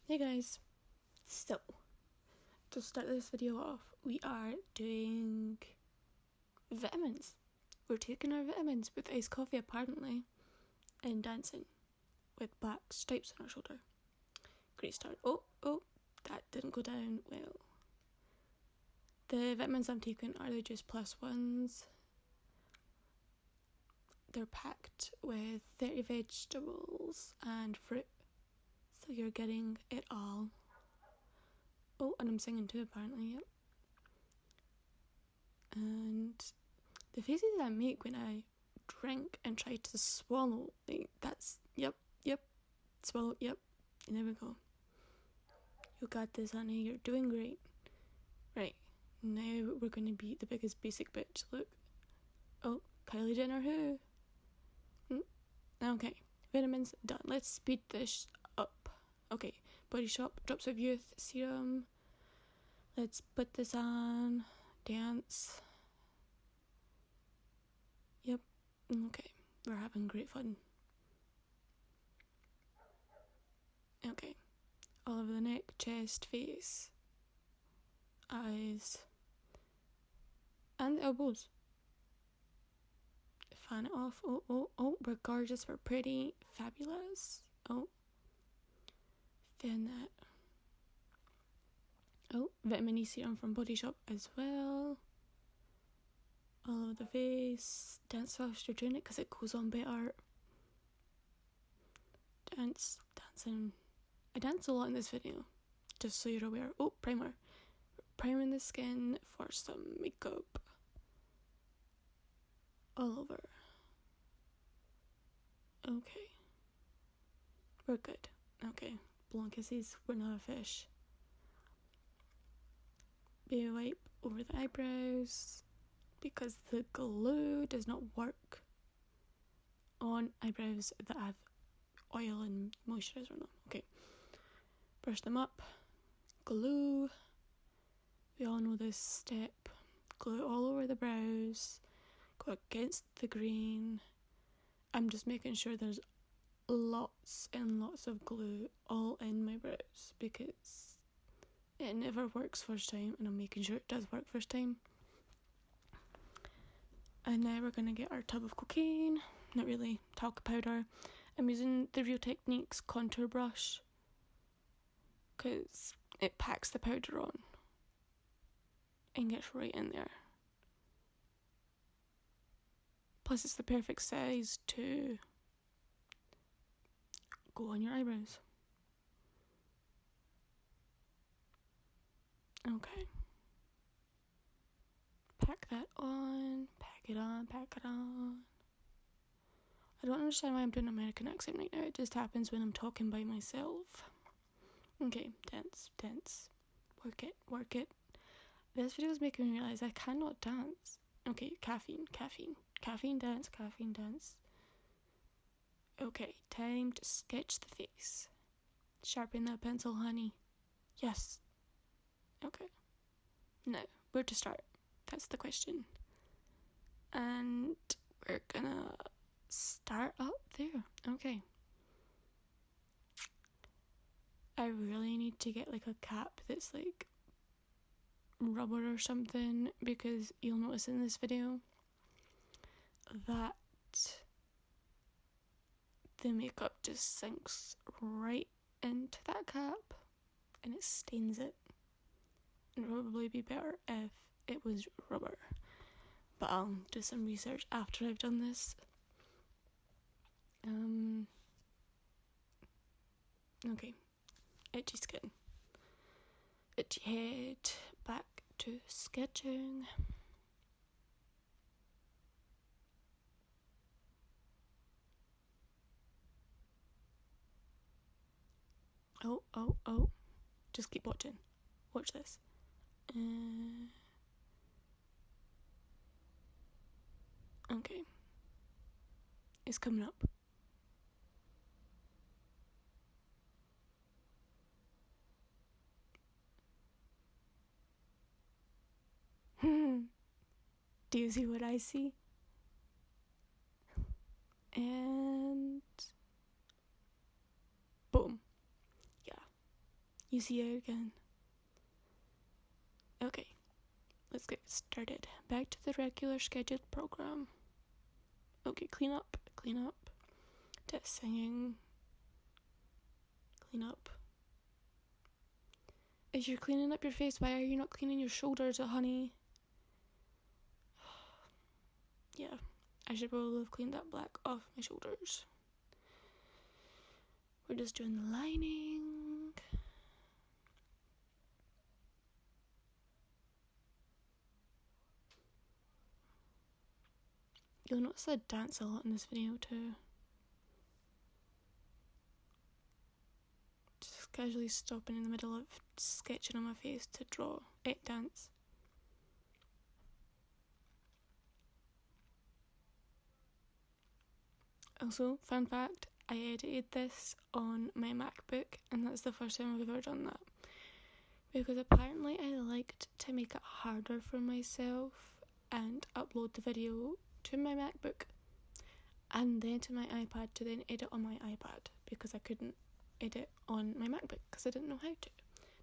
Hey guys, so to start this video off, we are doing vitamins. We're taking our vitamins with iced coffee apparently and dancing with black stripes on our shoulder. Great start. Oh, that didn't go down well. The vitamins I'm taking are the Juice Plus ones. They're packed with 30 vegetables and fruit, so you're getting it all. Oh, and I'm singing too apparently, yep. And the faces I make when I drink and try to swallow, like, that's, yep, swallow, yep, and there we go. You got this, honey, you're doing great. Right, now we're going to be the biggest basic bitch, look. Oh, Kylie Jenner who? Okay, vitamins done. Let's speed this up. Okay, Body Shop, Drops of Youth, serum. Let's put this on. Dance. Yep, okay, we're having great fun. Okay, all over the neck, chest, face, eyes, and the elbows. Fan it off. Oh, we're gorgeous, we're pretty, fabulous. Oh, fan that. Oh, vitamin E serum from Body Shop as well. All over the face. Dance whilst you're doing it because it goes on better. Dancing. I dance a lot in this video, just so you're aware. Oh, primer. Priming the skin for some makeup. All over. Okay. We're good. Okay. Blowing kisses. We're not a fish. Baby wipe over the eyebrows because the glue does not work on eyebrows that have oil and moisturizer on them. Okay. Brush them up. Glue. We all know this step. Glue all over the brows. Go against the grain. I'm just making sure there's lots and lots of glue all in my brows because it never works first time, and I'm making sure it does work first time. And now we're going to get our tub of cocaine. Not really, talc powder. I'm using the Real Techniques contour brush because it packs the powder on and gets right in there. Plus it's the perfect size to go on your eyebrows. Okay. Pack that on. Pack it on. I don't understand why I'm doing an American accent right now. It just happens when I'm talking by myself. Okay, dance. Work it. This video is making me realise I cannot dance. Okay, caffeine, dance. Okay, time to sketch the face. Sharpen that pencil, honey. Yes. Okay. Now, where to start? That's the question. And we're gonna start up there. Okay. I really need to get like a cap that's like rubber or something, because you'll notice in this video that the makeup just sinks right into that cap and it stains it. It'd probably be better if it was rubber, but I'll do some research after I've done this. Okay, itchy skin, itchy head, back to sketching. Oh, just keep watching. Watch this. Okay, it's coming up. Do you see what I see? And boom. Yeah, You see it again. Okay, let's get started. Back to the regular scheduled program. Okay, clean up. To singing. Clean up. As you're cleaning up your face, why are you not cleaning your shoulders, honey? Yeah, I should probably have cleaned that black off my shoulders. We're just doing the lining. You'll notice I dance a lot in this video too. Just casually stopping in the middle of sketching on my face to draw it dance. Also, fun fact, I edited this on my MacBook, and that's the first time I've ever done that. Because apparently I liked to make it harder for myself and upload the video to my MacBook and then to my iPad to then edit on my iPad, because I couldn't edit on my MacBook because I didn't know how to.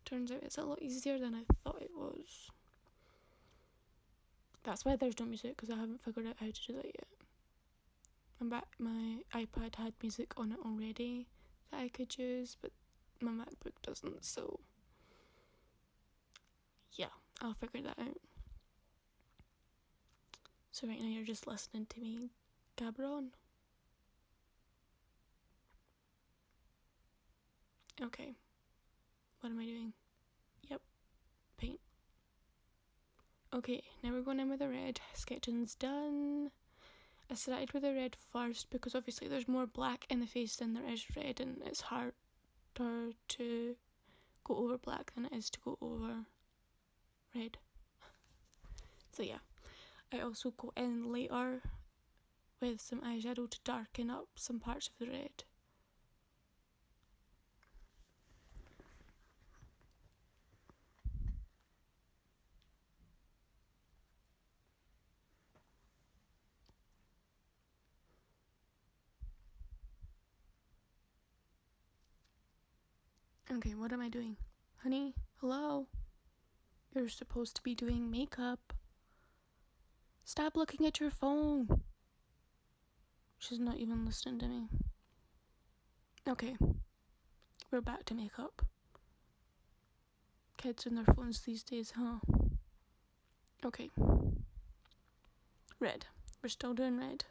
Turns out it's a lot easier than I thought it was. That's why there's no music, because I haven't figured out how to do that yet. My iPad had music on it already that I could use, but my MacBook doesn't, so yeah, I'll figure that out. So right now you're just listening to me gabber on. Okay, what am I doing? Yep, paint. Okay, now we're going in with the red. Sketching's done. I started with the red first because obviously there's more black in the face than there is red, and it's harder to go over black than it is to go over red. So yeah, I also go in later with some eyeshadow to darken up some parts of the red. Okay, what am I doing? Honey, hello? You're supposed to be doing makeup. Stop looking at your phone. She's not even listening to me. Okay, we're back to makeup. Kids and their phones these days, huh? Okay. Red. We're still doing red.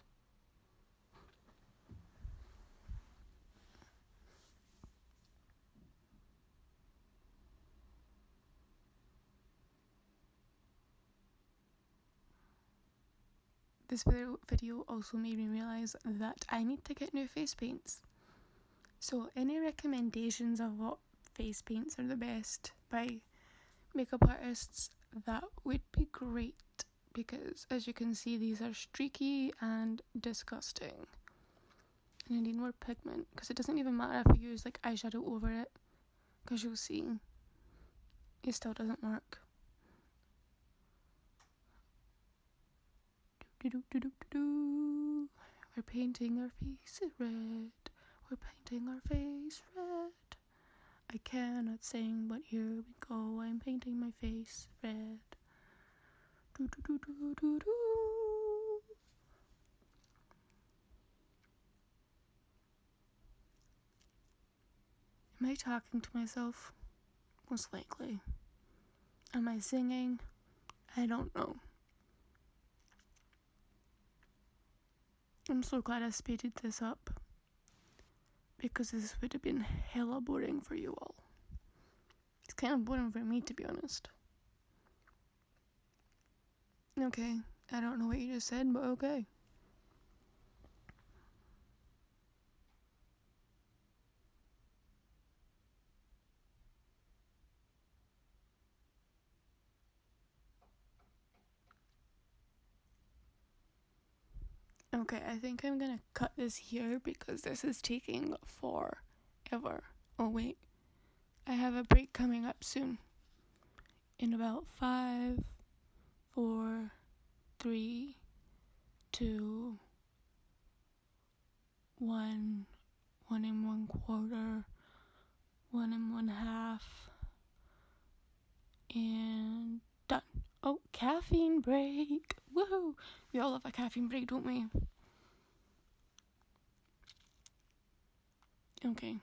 This video also made me realise that I need to get new face paints. So any recommendations of what face paints are the best by makeup artists, that would be great, because as you can see these are streaky and disgusting. And I need more pigment, because it doesn't even matter if you use like eyeshadow over it, because you'll see it still doesn't work. We're painting our face red. We're painting our face red. I cannot sing, but here we go. I'm painting my face red. Am I talking to myself? Most likely. Am I singing? I don't know. I'm so glad I speeded this up, because this would have been hella boring for you all. It's kind of boring for me, to be honest. Okay, I don't know what you just said, but okay. Okay, I think I'm gonna cut this here because this is taking forever. Oh wait, I have a break coming up soon. In about 5, 4, 3, 2, 1, 1 1/4, 1 1/2. And done. Oh, caffeine break. Woohoo! We all have a caffeine break, don't we? Okay.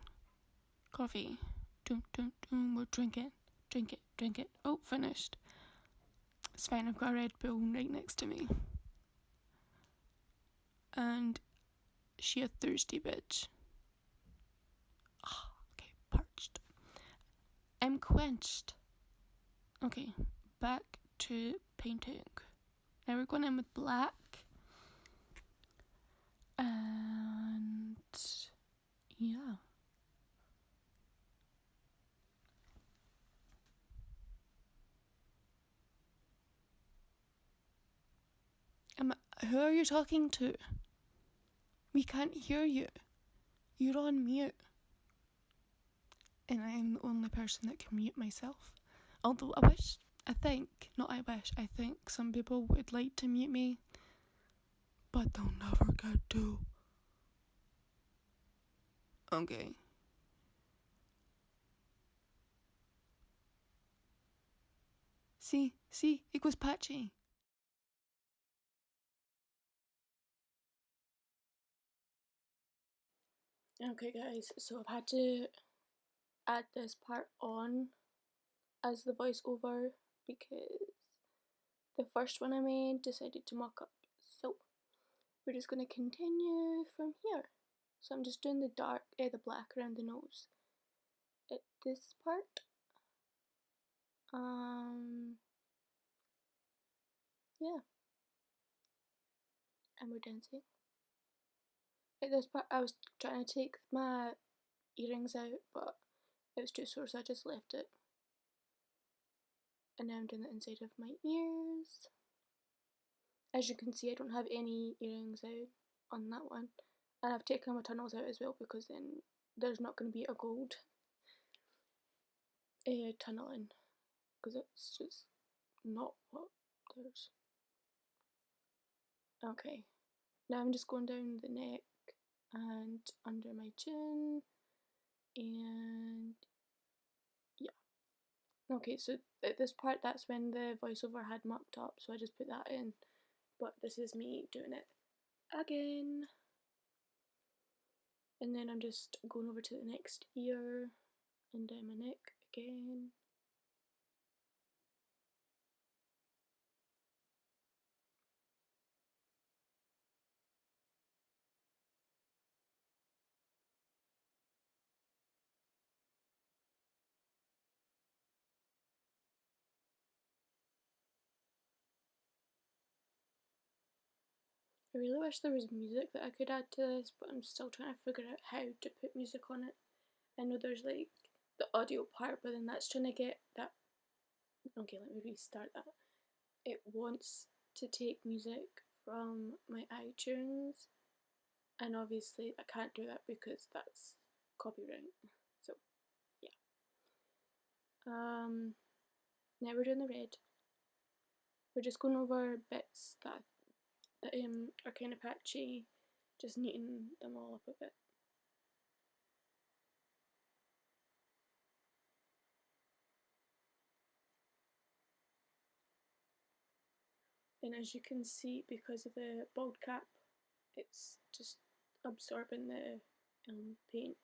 Coffee. Doom, doom, doom. We're drinking. Drink it, drink it. Oh, finished. It's fine, I've got a Red Bull right next to me. And she a thirsty bitch. Oh, okay, parched. I'm quenched. Okay, back to painting. Now we're going in with black. And yeah. Who are you talking to? We can't hear you. You're on mute. And I am the only person that can mute myself. Although I think some people would like to mute me, but they'll never get to. Okay. See, it goes patchy. Okay guys, so I've had to add this part on as the voiceover because the first one I made decided to muck up. So we're just going to continue from here. So I'm just doing the black around the nose at this part. Yeah. And we're dancing. At this part I was trying to take my earrings out, but it was too sore, so I just left it. And now I'm doing the inside of my ears. As you can see, I don't have any earrings out on that one. And I've taken my tunnels out as well because then there's not going to be a gold tunneling, because it's just not what there's. Okay, now I'm just going down the neck and under my chin, and yeah. Okay, so at this part, that's when the voiceover had mucked up, so I just put that in, but this is me doing it again. And then I'm just going over to the next ear and down my neck again. I really wish there was music that I could add to this, but I'm still trying to figure out how to put music on it. I know there's like the audio part, but then that's trying to get that. Okay, let me restart that. It wants to take music from my iTunes, and obviously I can't do that because that's copyright. So yeah. Now we're doing the red. We're just going over bits that are kind of patchy, just neaten them all up a bit. And as you can see, because of the bald cap, it's just absorbing the paint,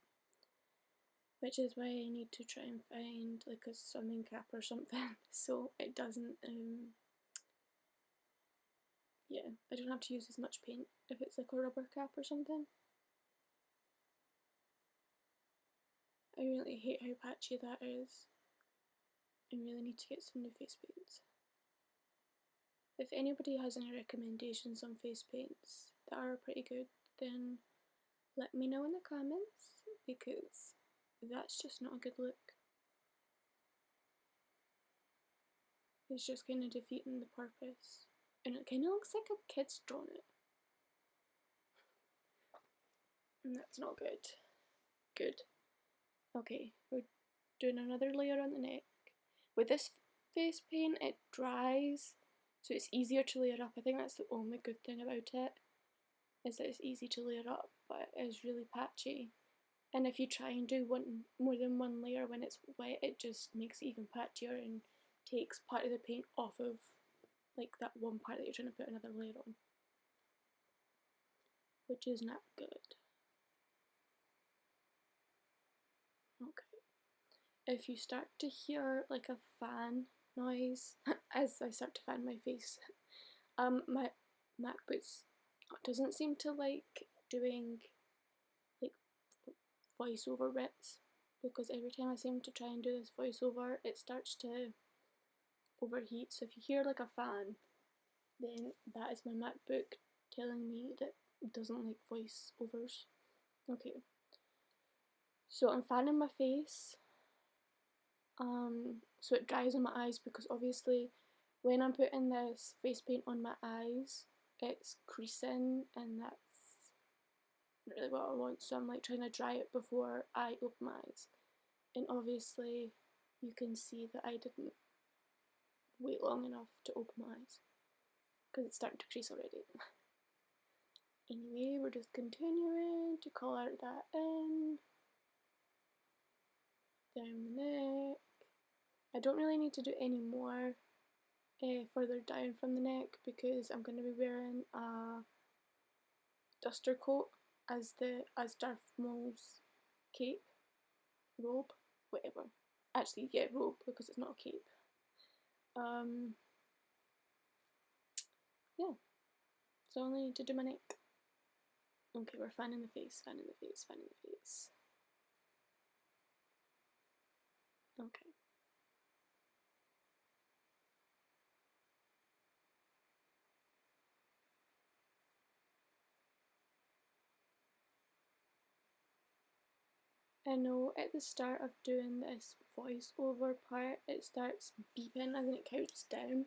which is why I need to try and find like a swimming cap or something so it doesn't yeah, I don't have to use as much paint if it's like a rubber cap or something. I really hate how patchy that is. I really need to get some new face paints. If anybody has any recommendations on face paints that are pretty good, then let me know in the comments, because that's just not a good look. It's just kind of defeating the purpose. And it kind of looks like a kid's drawn it. And that's not good. Good. Okay, we're doing another layer on the neck. With this face paint, it dries, so it's easier to layer up. I think that's the only good thing about it, is that it's easy to layer up, but it is really patchy. And if you try and do more than one layer when it's wet, it just makes it even patchier and takes part of the paint off of like that one part that you're trying to put another layer on, which is not good. Okay. If you start to hear like a fan noise as I start to fan my face, my MacBook doesn't seem to like doing like voiceover bits, because every time I seem to try and do this voiceover, it starts to overheat. So if you hear like a fan, then that is my MacBook telling me that it doesn't like voiceovers. Okay, so I'm fanning my face, so it dries on my eyes, because obviously when I'm putting this face paint on my eyes, it's creasing, and that's not really what I want. So I'm like trying to dry it before I open my eyes, and obviously you can see that I didn't wait long enough to open my eyes because it's starting to crease already. Anyway, we're just continuing to colour that in, down the neck. I don't really need to do any more further down from the neck, because I'm going to be wearing a duster coat as Darth Maul's cape, robe, whatever. Actually, yeah, robe, because it's not a cape. Yeah, so I only need to do my neck. Okay, we're fanning the face, fanning the face, fanning the face. Okay. I know at the start of doing this voiceover part, it starts beeping and then it counts down,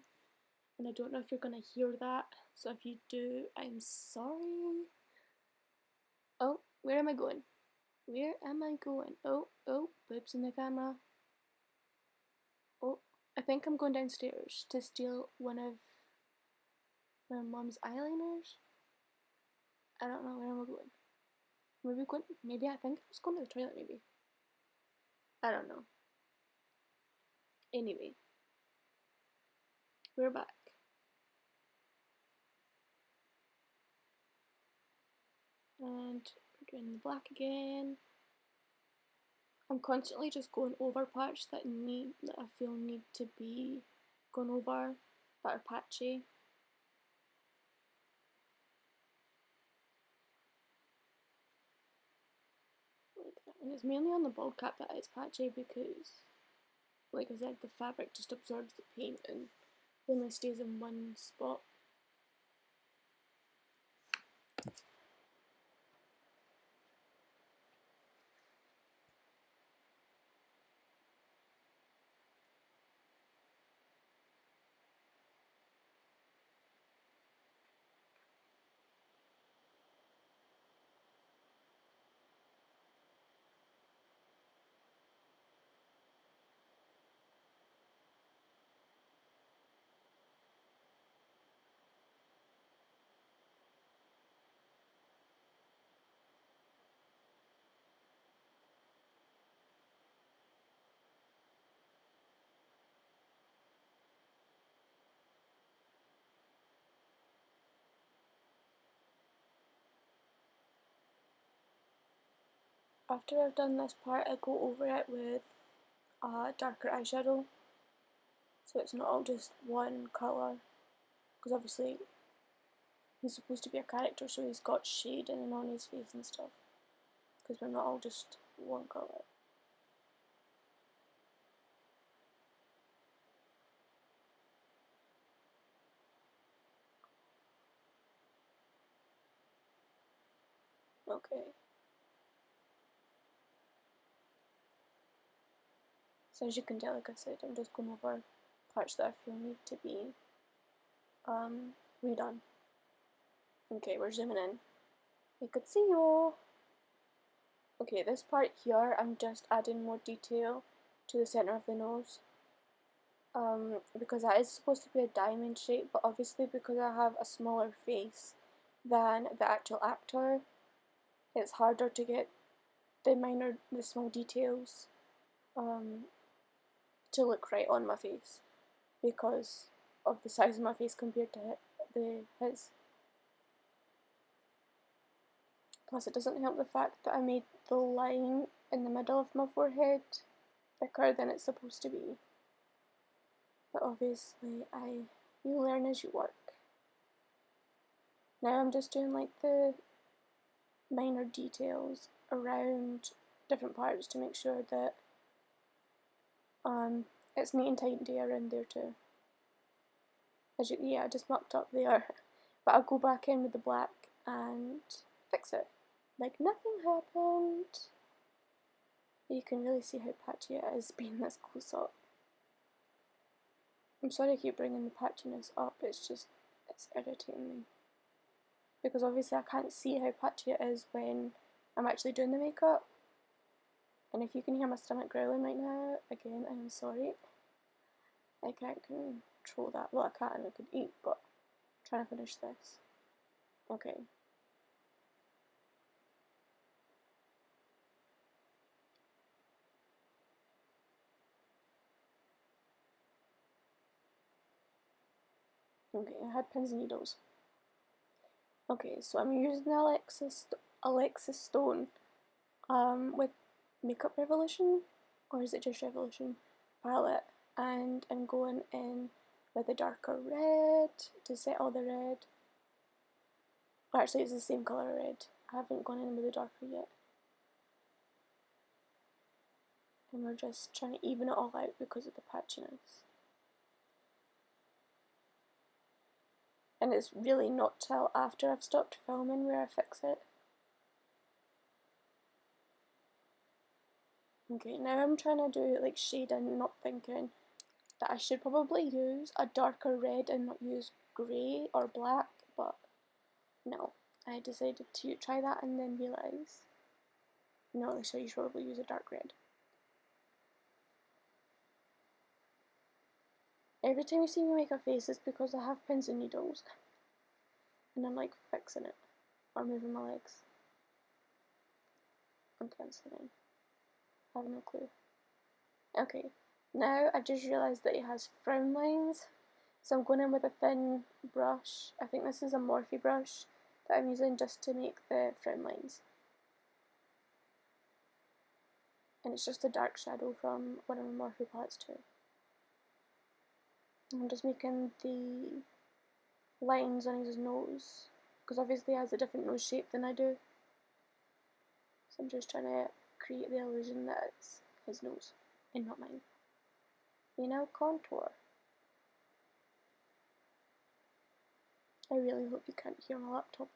and I don't know if you're gonna hear that, so if you do, I'm sorry. Oh, where am I going? Where am I going? Oh, boobs in the camera. Oh, I think I'm going downstairs to steal one of my mom's eyeliners. I don't know, where am I going? Maybe I think I was going to the toilet, maybe. I don't know. Anyway, we're back. And we're doing the black again. I'm constantly just going over parts that I feel need to be gone over, that are patchy. Like that. And it's mainly on the bald cap that it's patchy, because, like I said, the fabric just absorbs the paint and only stays in one spot. After I've done this part, I go over it with a darker eyeshadow, so it's not all just one colour, because obviously he's supposed to be a character, so he's got shading on his face and stuff, because we're not all just one colour. Okay. So as you can tell, like I said, I'm just going over parts that I feel need to be redone. Okay, we're zooming in. You could see you. Okay, this part here, I'm just adding more detail to the centre of the nose. Because that is supposed to be a diamond shape, but obviously because I have a smaller face than the actual actor, it's harder to get the small details to look right on my face. because of the size of my face compared to his. Plus it doesn't help the fact that I made the line in the middle of my forehead thicker than it's supposed to be. But obviously you learn as you work. Now I'm just doing like the minor details around different parts to make sure that it's neat and tidy around there too. I just mucked up there, but I'll go back in with the black and fix it like nothing happened. You can really see how patchy it is being this close up. I'm sorry I keep bringing the patchiness up, it's irritating me. Because obviously I can't see how patchy it is when I'm actually doing the makeup. And if you can hear my stomach growling right now, again, I'm sorry. I can't control that. Well, I can, I could eat, but I'm trying to finish this. Okay. Okay, I had pins and needles. Okay, so I'm using Alexis Stone with Makeup Revolution, or is it just Revolution palette, and I'm going in with a darker red to set all the red. Or actually it's the same colour red, I haven't gone in with a darker yet. And we're just trying to even it all out because of the patchiness. And it's really not till after I've stopped filming where I fix it. Okay, now I'm trying to do like shading, not thinking that I should probably use a darker red and not use grey or black, but no, I decided to try that and then realise, no, so you should probably use a dark red. Every time you see me make a face, it's because I have pins and needles. And I'm like fixing it. Or moving my legs. I'm cancelling. I have no clue. Okay, now I just realised that it has frown lines. So I'm going in with a thin brush. I think this is a Morphe brush that I'm using just to make the frown lines. And it's just a dark shadow from one of my Morphe palettes too. I'm just making the lines on his nose, because obviously he has a different nose shape than I do. So I'm just trying to create the illusion that it's his nose and not mine. You know, contour. I really hope you can't hear my laptop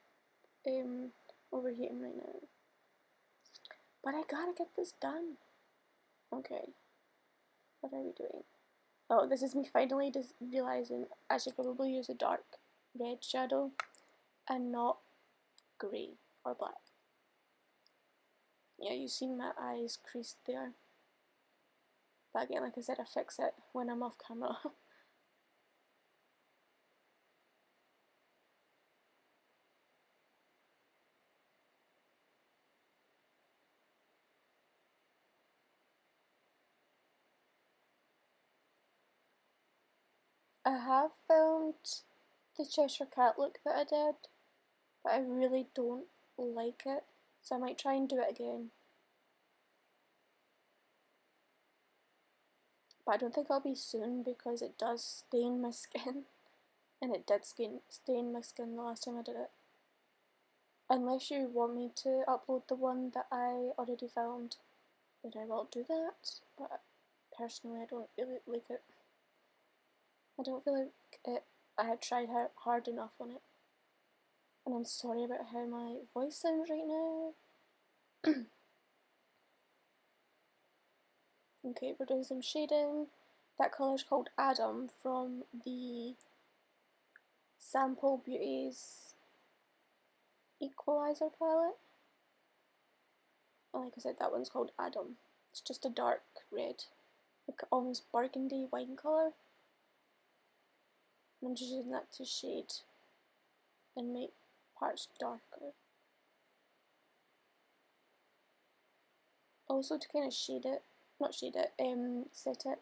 overheating right now. But I gotta get this done. Okay. What are we doing? Oh, this is me finally just realising I should probably use a dark red shadow and not grey or black. Yeah, you've seen my eyes creased there. But again, like I said, I fix it when I'm off camera. I have filmed the Cheshire Cat look that I did, but I really don't like it, so I might try and do it again. But I don't think I'll be soon because it does stain my skin, and it did stain my skin the last time I did it. Unless you want me to upload the one that I already filmed, then I will do that, but personally I don't really like it. I don't feel like I had tried hard enough on it. And I'm sorry about how my voice sounds right now. Okay, we're doing some shading. That colour is called Adam from the Sample Beauties Equalizer palette. And like I said, that one's called Adam. It's just a dark red, like almost burgundy wine colour. And I'm just using that to shade and make parts darker. Also to kind of set it.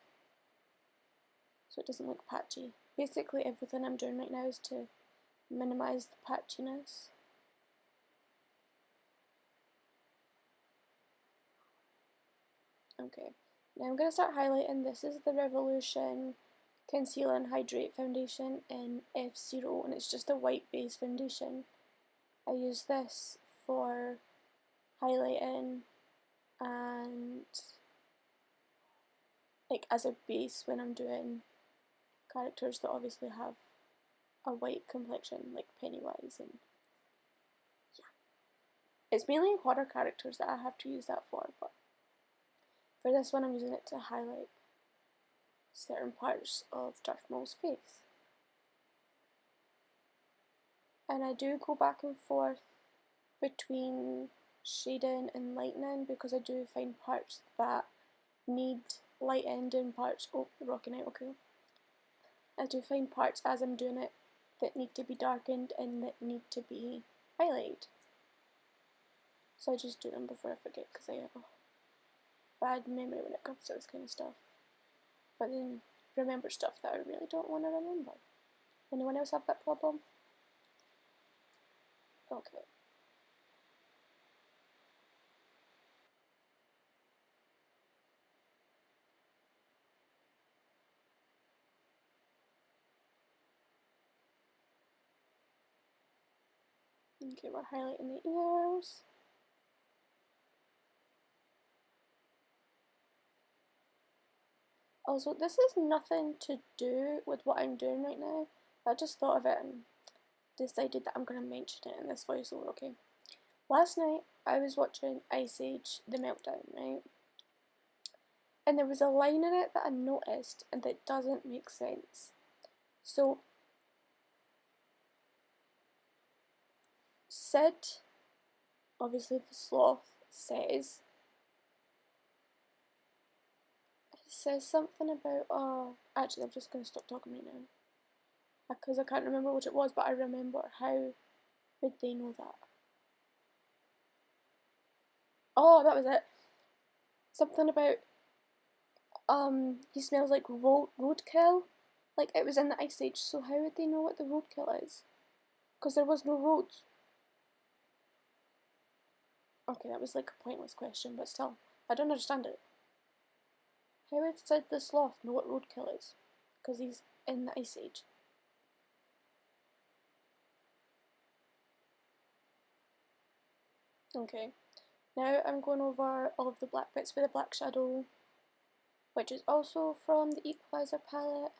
so it doesn't look patchy. Basically everything I'm doing right now is to minimize the patchiness. Okay, now I'm going to start highlighting. This is the Revolution Conceal and Hydrate Foundation in F0, and it's just a white base foundation. I use this for highlighting and like as a base when I'm doing characters that obviously have a white complexion, like Pennywise, and yeah. It's mainly horror characters that I have to use that for, but for this one I'm using it to highlight certain parts of Darth Maul's face. And I do go back and forth between shading and lightening because I do find parts that need lightened and parts, oh, rocking out, okay. I do find parts as I'm doing it that need to be darkened and that need to be highlighted. So I just do them before I forget because I have a bad memory when it comes to this kind of stuff. But then remember stuff that I really don't want to remember. Anyone else have that problem? Okay. Okay, we're highlighting the ears. Also, this has nothing to do with what I'm doing right now. I just thought of it and decided that I'm going to mention it in this voiceover, okay? Last night, I was watching Ice Age The Meltdown, right? And there was a line in it that I noticed and that doesn't make sense. So, Sid, obviously the sloth, says something about, actually I'm just going to stop talking right now. Because I can't remember what it was, but I remember. How would they know that? Oh, that was it. Something about, he smells like roadkill. Like, it was in the Ice Age, so how would they know what the roadkill is? Because there was no roads. Okay, that was like a pointless question, but still, I don't understand it. How would Sid the Sloth know what roadkill is? Because he's in the Ice Age. Okay, now I'm going over all of the black bits with a black shadow, which is also from the Equalizer palette.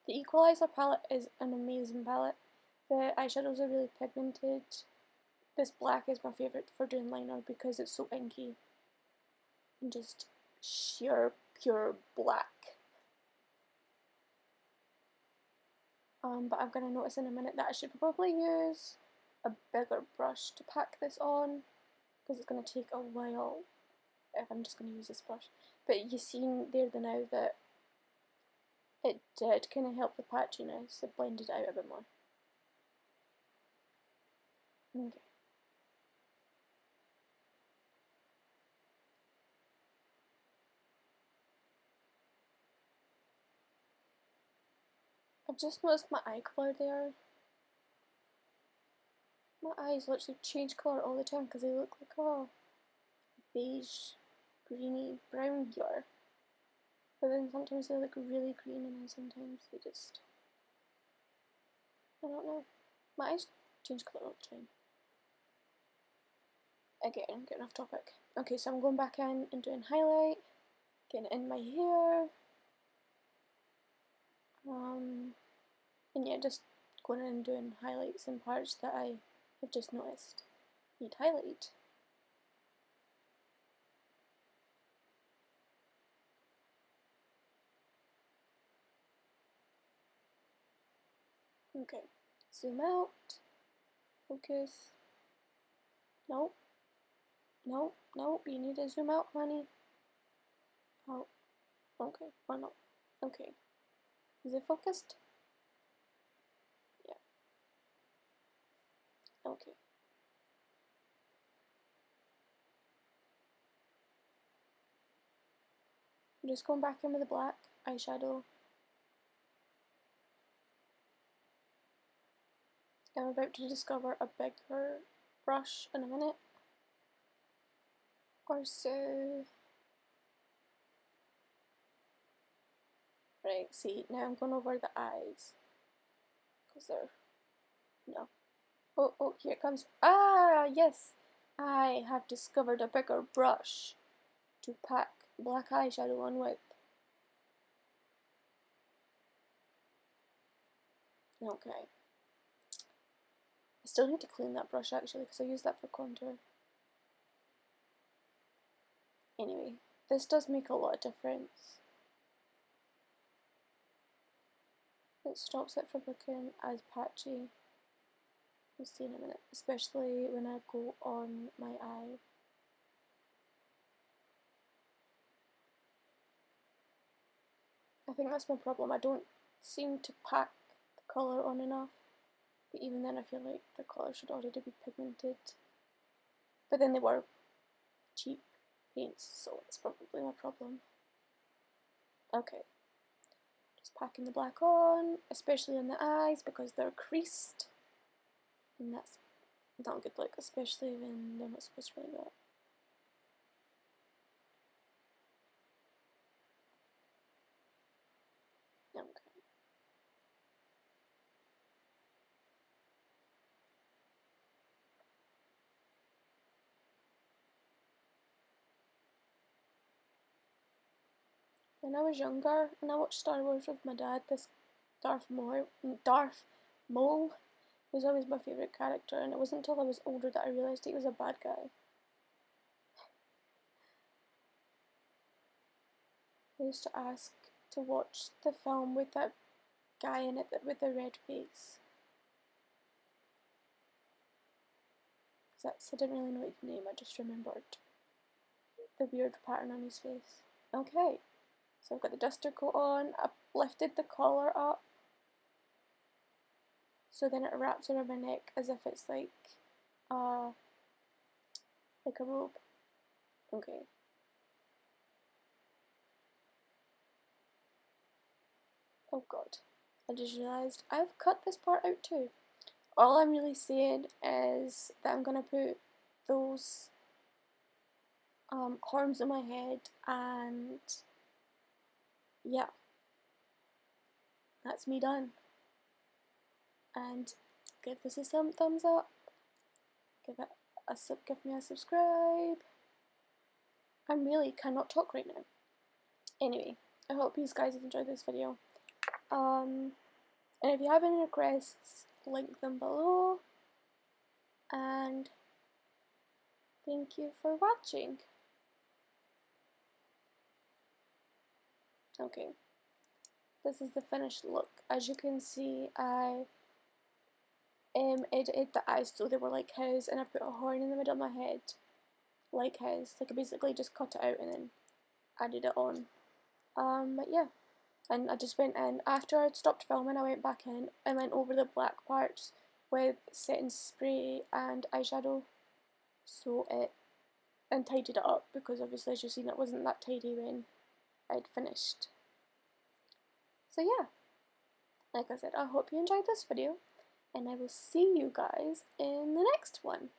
The Equalizer palette is an amazing palette. The eyeshadows are really pigmented. This black is my favourite for doing liner because it's so inky. And just sheer, pure black. But I'm going to notice in a minute that I should probably use a bigger brush to pack this on because it's going to take a while if I'm just going to use this brush. But you see there the now that it did kind of help the patchiness. It blended out a bit more. Okay. I've just noticed my eye colour there. My eyes literally change colour all the time because they look like a beige, greeny, brown here. But then sometimes they look really green and then sometimes they just, I don't know. My eyes change colour all the time. Again, I'm getting off topic. Okay, so I'm going back in and doing highlight, getting in my hair. And yeah, just going in and doing highlights in parts that I have just noticed need highlight. Okay, zoom out, focus. Nope, nope, nope, you need to zoom out, honey. Oh, okay, or not. Okay, is it focused? Yeah, okay. I'm just going back in with the black eyeshadow I'm about to discover a bigger brush in a minute or so. Right, see, now I'm going over the eyes. Because they're... no. Oh, here it comes. Ah, yes! I have discovered a bigger brush to pack black eyeshadow on with. Okay. I still need to clean that brush actually because I use that for contour. Anyway, this does make a lot of difference. It stops it from looking as patchy. We'll see in a minute, especially when I go on my eye. I think that's my problem. I don't seem to pack the colour on enough. But even then I feel like the colour should already be pigmented. But then they were cheap paints, so it's probably my problem. Okay. Just packing the black on, especially on the eyes because they're creased. And that's not a good look, especially when they're not supposed to really go up. Okay. When I was younger and I watched Star Wars with my dad, this Darth Maul was always my favourite character, and it wasn't until I was older that I realised he was a bad guy. I used to ask to watch the film with that guy in it with the red face. I didn't really know his name, I just remembered the weird pattern on his face. Okay, so I've got the duster coat on, I've lifted the collar up so then it wraps around my neck as if it's like a robe. Okay. Oh god, I just realised I've cut this part out too. All I'm really saying is that I'm gonna put those horns on my head, and yeah, that's me done. And give this a thumbs up, give me a subscribe. I really cannot talk right now. Anyway, I hope you guys have enjoyed this video. And if you have any requests, link them below. And thank you for watching. Okay, this is the finished look. As you can see, I edited the eyes so they were like his, and I put a horn in the middle of my head like his. Like I basically just cut it out and then added it on. But yeah, and I just went in after I'd stopped filming. I went back in and went over the black parts with setting spray and eyeshadow, and tidied it up because obviously, as you've seen, it wasn't that tidy when I'd finished. So yeah, like I said, I hope you enjoyed this video, and I will see you guys in the next one.